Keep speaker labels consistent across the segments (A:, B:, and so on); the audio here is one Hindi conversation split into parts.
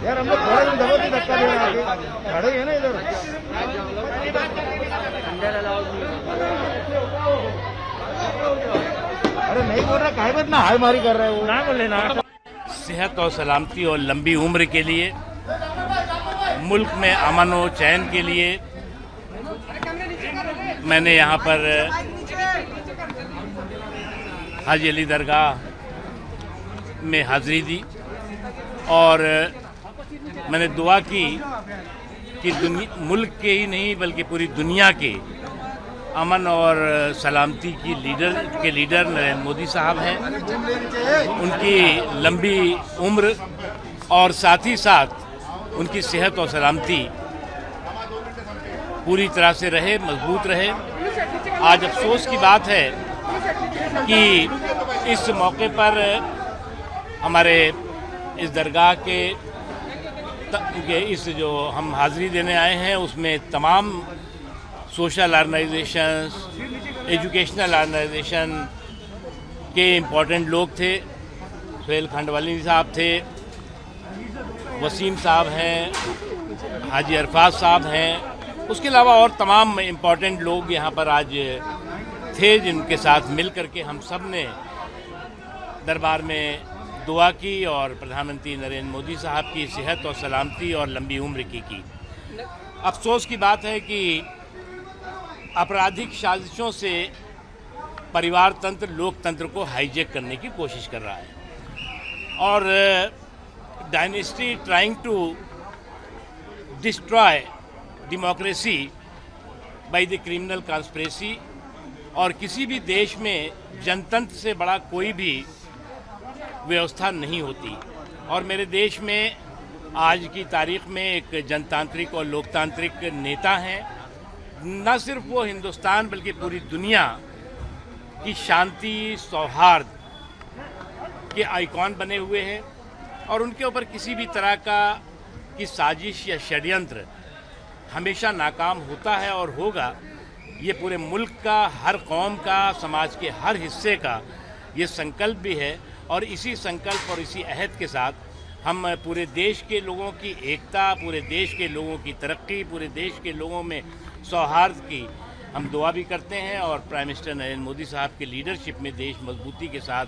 A: यार हम लोग थोड़ा जबरदस्ती धक्का दे रहे हैं, खड़े हैं ना इधर। अरे नहीं बोल रहा, काहे बात ना हाय मारी कर रहे हो, ना बोले ना।
B: सेहत और सलामती और लंबी उम्र के लिए, मुल्क में अमन और चैन के लिए मैंने यहाँ पर हाजी अली दरगाह में हाज़िरी दी और मैंने दुआ की कि मुल्क के ही नहीं बल्कि पूरी दुनिया के अमन और सलामती की लीडर नरेंद्र मोदी साहब हैं, उनकी लंबी उम्र और साथ ही साथ उनकी सेहत और सलामती पूरी तरह से रहे, मजबूत रहे। आज अफसोस की बात है कि इस मौके पर हमारे इस दरगाह के इस जो हम हाज़िरी देने आए हैं उसमें तमाम सोशल ऑर्गेनाइजेशंस, एजुकेशनल ऑर्गेनाइजेशन के इम्पोर्टेंट लोग थे। सुहेल खंडवाली साहब थे, वसीम साहब हैं, हाजी अरफात साहब हैं, उसके अलावा और तमाम इम्पोर्टेंट लोग यहाँ पर आज थे जिनके साथ मिल करके हम सब ने दरबार में दुआ की और प्रधानमंत्री नरेंद्र मोदी साहब की सेहत और सलामती और लंबी उम्र की। अफसोस की बात है कि आपराधिक साजिशों से परिवार तंत्र, लोकतंत्र को हाईजैक करने की कोशिश कर रहा है और dynasty trying to destroy democracy by the criminal conspiracy. और किसी भी देश में जनतंत्र से बड़ा कोई भी व्यवस्था नहीं होती और मेरे देश में आज की तारीख में एक जनतांत्रिक और लोकतांत्रिक नेता हैं, न सिर्फ वो हिंदुस्तान बल्कि पूरी दुनिया की शांति सौहार्द के आइकॉन बने हुए हैं और उनके ऊपर किसी भी तरह की साजिश या षड्यंत्र हमेशा नाकाम होता है और होगा। ये पूरे मुल्क का, हर कौम का, समाज के हर हिस्से का ये संकल्प भी है और इसी संकल्प और इसी अहद के साथ हम पूरे देश के लोगों की एकता, पूरे देश के लोगों की तरक्की, पूरे देश के लोगों में सौहार्द की हम दुआ भी करते हैं और प्राइम मिनिस्टर नरेंद्र मोदी साहब की लीडरशिप में देश मजबूती के साथ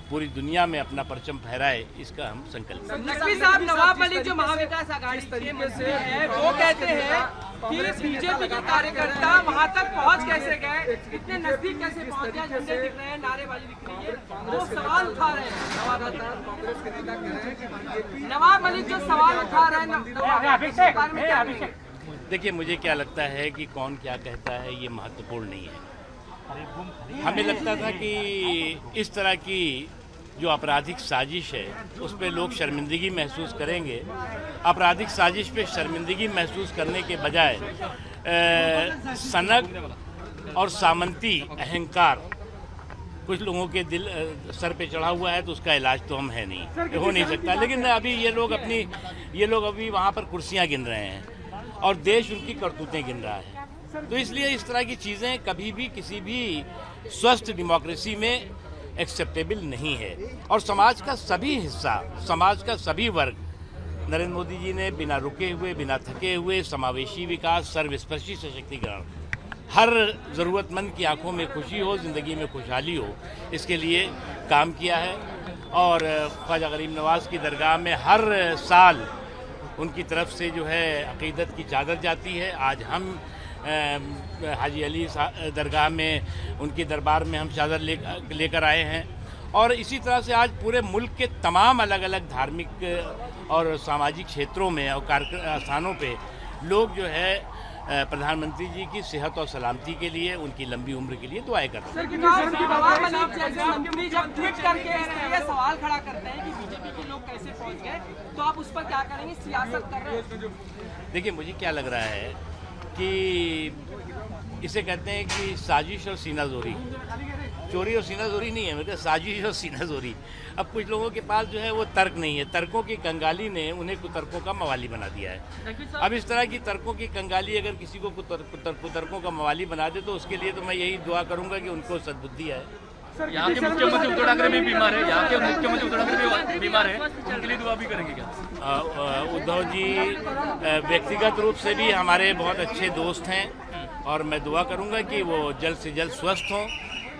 B: पूरी दुनिया में अपना परचम फहराए, इसका हम संकल्प।
C: नकवी साहब, नवाब मलिक जो महाविकास आघाड़ी के मंत्री हैं वो कहते हैं कि बीजेपी के कार्यकर्ता वहां तक पहुंच कैसे गए, इतने नजदीक कैसे पहुंच गए, झंडे दिख रहे हैं, नारेबाजी दिख रही है, वो सवाल उठा रहे हैं। नवाब मलिक जो सवाल उठा रहे हैं,
B: देखिए, मुझे क्या लगता है कि कौन क्या कहता है ये महत्वपूर्ण नहीं है। हमें लगता था कि इस तरह की जो आपराधिक साजिश है उस पर लोग शर्मिंदगी महसूस करेंगे। आपराधिक साजिश पे शर्मिंदगी महसूस करने के बजाय सनक और सामंती अहंकार कुछ लोगों के दिल सर पे चढ़ा हुआ है, तो उसका इलाज तो हम है नहीं, हो नहीं सकता। लेकिन अभी ये लोग अभी वहाँ पर कुर्सियाँ गिन रहे हैं और देश उनकी करतूतें गिन रहा है। तो इसलिए इस तरह की चीज़ें कभी भी किसी भी स्वस्थ डेमोक्रेसी में एक्सेप्टेबल नहीं है। और समाज का सभी हिस्सा, समाज का सभी वर्ग, नरेंद्र मोदी जी ने बिना रुके हुए, बिना थके हुए समावेशी विकास, सर्वस्पर्शी सशक्तिकरण, हर ज़रूरतमंद की आंखों में खुशी हो, ज़िंदगी में खुशहाली हो, इसके लिए काम किया है। और ख्वाजा गरीब नवाज़ की दरगाह में हर साल उनकी तरफ से जो है अक़ीदत की चादर जाती है। आज हम हाजी अली दरगाह में उनके दरबार में हम चादर लेकर आए हैं और इसी तरह से आज पूरे मुल्क के तमाम अलग अलग धार्मिक और सामाजिक क्षेत्रों में और स्थानों पे लोग जो है प्रधानमंत्री जी की सेहत और सलामती के लिए, उनकी लंबी उम्र के लिए दुआएं करते हैं।
C: मंत्री जब ट्वीट करके ये सवाल खड़ा करते हैं कि बीजेपी के लोग कैसे पहुंच गए, तो आप उस पर क्या करेंगे? सियासत कर रहे हैं।
B: देखिए, मुझे क्या लग रहा है कि इसे कहते हैं कि साजिश और सीनाजोरी, चोरी और सीनाजोरी नहीं है, मतलब साजिश और सीनाजोरी। अब कुछ लोगों के पास जो है वो तर्क नहीं है, तर्कों की कंगाली ने उन्हें कुतर्कों का मवाली बना दिया है। अब इस तरह की तर्कों की कंगाली अगर किसी को कुतर्कों का मवाली बना दे, तो उसके लिए तो मैं यही दुआ करूंगा कि उनको सद्बुद्धि है।
D: यहाँ के मुख्यमंत्री उद्धव ठाकरे भी बीमार है, यहाँ के मुख्यमंत्री उद्धव ठाकरे भी बीमार है, उनके लिए दुआ भी करेंगे क्या?
B: उद्धव जी व्यक्तिगत रूप से भी हमारे बहुत अच्छे दोस्त हैं और मैं दुआ करूंगा कि वो जल्द से जल्द स्वस्थ हों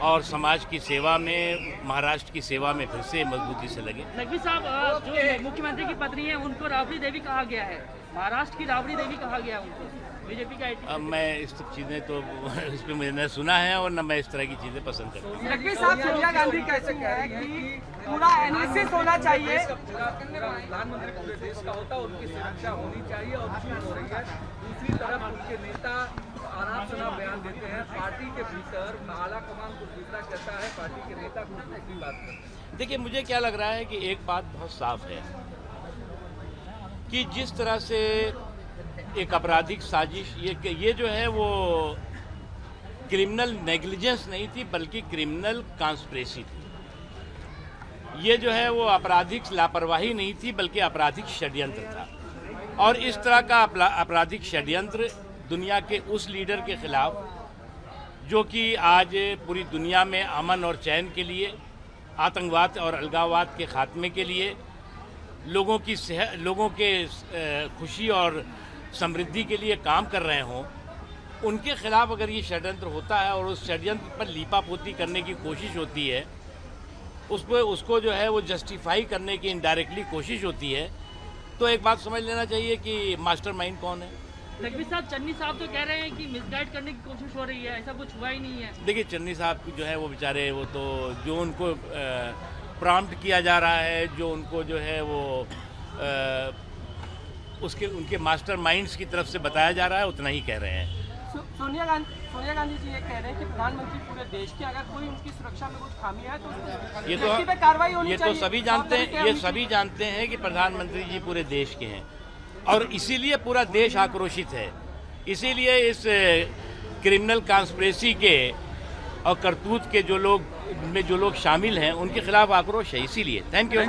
B: और समाज की सेवा में, महाराष्ट्र की सेवा में फिर से मजबूती से लगे।
E: नकवी साहब, जो मुख्यमंत्री की पत्नी है उनको राबड़ी देवी कहा गया है, महाराष्ट्र की राबड़ी देवी कहा गया है उनको, बीजेपी का।
B: अब मैं इस सब चीज़ें तो इस पर मैंने न सुना है और न मैं इस तरह की चीज़ें पसंद करता हूँ।
C: नकवी साहब, सोनिया गांधी कहते हैं कि पूरा एनालिसिस होना चाहिए,
F: प्रधानमंत्री पूरे देश का होता है, उनकी सुरक्षा होनी चाहिए और चूक हो रही है। दूसरी तरफ उनके नेता आराम से बयान देते हैं, पार्टी के भीतर आला कमान कुछ दूसरा कहता है, पार्टी के नेता कुछ दूसरी बात करते हैं।
B: देखिए, मुझे क्या लग रहा है कि एक बात बहुत साफ है कि जिस तरह से एक आपराधिक साजिश, ये जो है वो क्रिमिनल नेग्लिजेंस नहीं थी बल्कि क्रिमिनल कॉन्स्पिरेसी थी। ये जो है वो आपराधिक लापरवाही नहीं थी बल्कि आपराधिक षड्यंत्र था। और इस तरह का आपराधिक षड्यंत्र दुनिया के उस लीडर के खिलाफ जो कि आज पूरी दुनिया में अमन और चैन के लिए, आतंकवाद और अलगाववाद के खात्मे के लिए, लोगों के खुशी और समृद्धि के लिए काम कर रहे हों, उनके खिलाफ अगर ये षड्यंत्र होता है और उस षड्यंत्र पर लीपापोती करने की कोशिश होती है, उसको जो है वो जस्टिफाई करने की इनडायरेक्टली कोशिश होती है, तो एक बात समझ लेना चाहिए कि मास्टरमाइंड कौन है।
E: नकवी साहब, चन्नी साहब तो कह रहे हैं कि मिसगाइड करने की कोशिश हो रही है, ऐसा कुछ हुआ ही नहीं है।
B: देखिए, चन्नी साहब जो है वो बेचारे, वो तो जो उनको प्रॉम्प्ट किया जा रहा है, जो उनको जो है वो उनके मास्टरमाइंड्स की तरफ से बताया जा रहा है, उतना ही कह रहे हैं।
C: सोनिया गांधी जी ये कह रहे हैं कि प्रधानमंत्री पूरे देश के, अगर कोई उनकी सुरक्षा में कुछ खामी है तो उस पे कार्रवाई होनी चाहिए।
B: ये तो सभी जानते हैं, ये सभी जानते हैं कि प्रधानमंत्री जी पूरे देश के हैं और इसीलिए पूरा देश आक्रोशित है। इसीलिए इस क्रिमिनल कॉन्स्पिरेसी के और करतूत के जो लोग शामिल हैं, उनके खिलाफ आक्रोश है। इसीलिए थैंक यू।